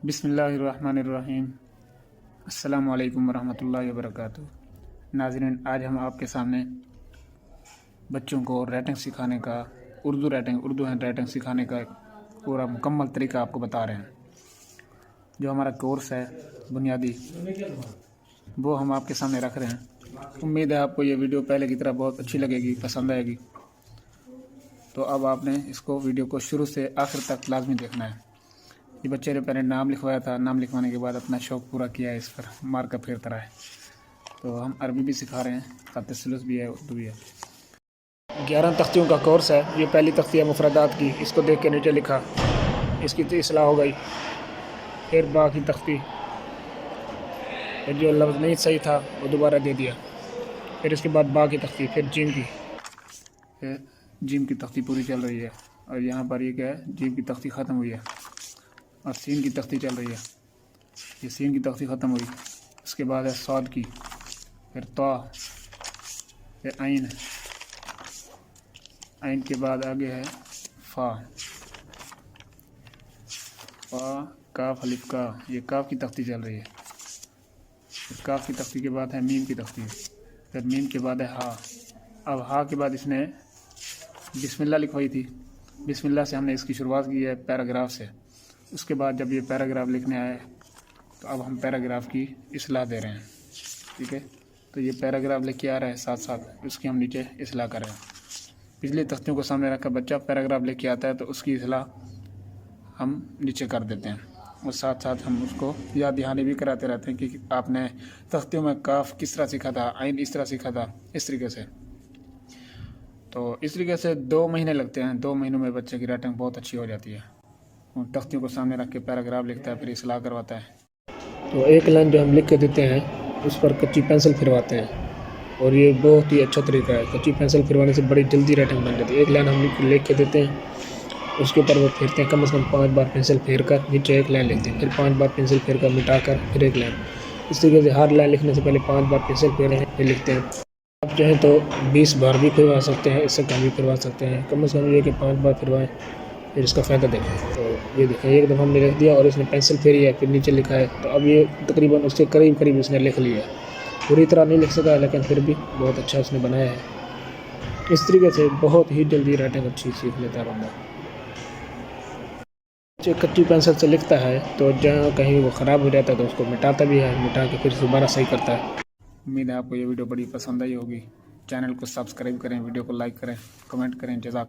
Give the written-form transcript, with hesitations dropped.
बिस्मिल्लाहिर्रहमानिर्रहीम। अस्सलामु अलैकुम वरहमतुल्लाहि वबरकातुहू। नाज़रीन, आज हम आपके सामने बच्चों को राइटिंग सिखाने का उर्दू हैंड राइटिंग सिखाने का एक पूरा मुकम्मल तरीका आपको बता रहे हैं। जो हमारा कोर्स है बुनियादी, वो हम आपके सामने रख रहे हैं। उम्मीद है आपको ये वीडियो पहले की तरह बहुत अच्छी लगेगी, पसंद आएगी। तो अब आपने इसको वीडियो को शुरू से आखिर तक लाजमी देखना है। ये बच्चे ने पहले नाम लिखवाया था, नाम लिखवाने के बाद अपना शौक़ पूरा किया है, इस पर मार्कर फेरता रहा है। तो हम अरबी भी सिखा रहे हैं, साथ तसल्लुस भी है, उर्दू भी है। 11 तख्तियों का कोर्स है। ये पहली तख्ती है मुफरदात की, इसको देख के नीचे लिखा, इसकी तो इस्लाह हो गई। फिर बा की तख्ती, फिर जो लफ्ज़ नहीं सही था वो दोबारा दे दिया। फिर इसके बाद बा की तख्ती, फिर जीम की तख्ती पूरी चल रही है। और यहाँ पर ये क्या है, जीम की तख्ती ख़त्म हुई है और सीन की तख्ती चल रही है। ये सीन की तख्ती ख़त्म हुई, उसके बाद है साद की, फिर ता, फिर आइन, आइन के बाद आगे है फ़ा, काफ, अलिफ का, ये काफ की तख्ती चल रही है। फिर काफ की तख्ती के बाद है मीम की तख्ती, फिर मीम के बाद है हा। अब हा के बाद इसने बिस्मिल्लाह लिखवाई थी, बिस्मिल्लाह से हमने इसकी शुरुआत की है पैराग्राफ से। उसके बाद जब ये पैराग्राफ लिखने आए तो अब हम पैराग्राफ की इस्लाह दे रहे हैं। ठीक है, तो ये पैराग्राफ लिख के आ रहा है, साथ साथ उसकी हम नीचे इस्लाह कर रहे हैं। पिछली तख्तियों को सामने रखकर बच्चा पैराग्राफ लिख के आता है तो उसकी इस्लाह हम नीचे कर देते हैं, और साथ साथ हम उसको याद दहानी भी कराते रहते हैं कि आपने तख्तियों में काफ किस तरह सीखा था, आइन इस तरह सीखा था, इस तरीके से। तो इस तरीके से 2 महीने लगते हैं। 2 महीनों में बच्चे की राइटिंग बहुत अच्छी हो जाती है। उन तख्तियों को सामने रख के पैराग्राफ लिखता है, फिर इस्लाह करवाता है। तो एक लाइन जो हम लिख के देते हैं उस पर कच्ची पेंसिल फिरवाते हैं, और ये बहुत ही अच्छा तरीका है। कच्ची पेंसिल फिरवाने से बड़ी जल्दी राइटिंग बन जाती है। एक लाइन हम लिख के देते हैं, उसके ऊपर वो फेरते हैं, कम से कम 5 बार पेंसिल फेर कर नीचे एक लाइन लिखते हैं, फिर 5 बार पेंसिल फेर कर मिटा कर फिर एक लाइन। इस तरीके से हर लाइन लिखने से पहले 5 बार पेंसिल फेरें, फिर लिखते हैं। आप चाहें तो 20 बार भी फिरवा सकते हैं, इससे कम भी फिरवा सकते हैं। कम से कम ये कि 5 बार फिरवाएं, फिर इसका फ़ायदा देखें। तो ये देखें, एक दफ़ा हमने लिख दिया और इसने पेंसिल फेरी है, फिर नीचे लिखा है, तो अब ये तकरीबन उसके करीब करीब इसने लिख लिया है। पूरी तरह नहीं लिख सका, लेकिन फिर भी बहुत अच्छा उसने बनाया है। इस तरीके से बहुत ही जल्दी राइटिंग अच्छी सीख लेता है बंदा। जो कच्ची पेंसिल से लिखता है तो जहाँ कहीं वो ख़राब हो जाता है तो उसको मिटाता भी है, मिटा के फिर दोबारा सही करता है। उम्मीद है आपको ये वीडियो बड़ी पसंद आई होगी। चैनल को सब्सक्राइब करें, वीडियो को लाइक करें, कमेंट करें। जज़ाक।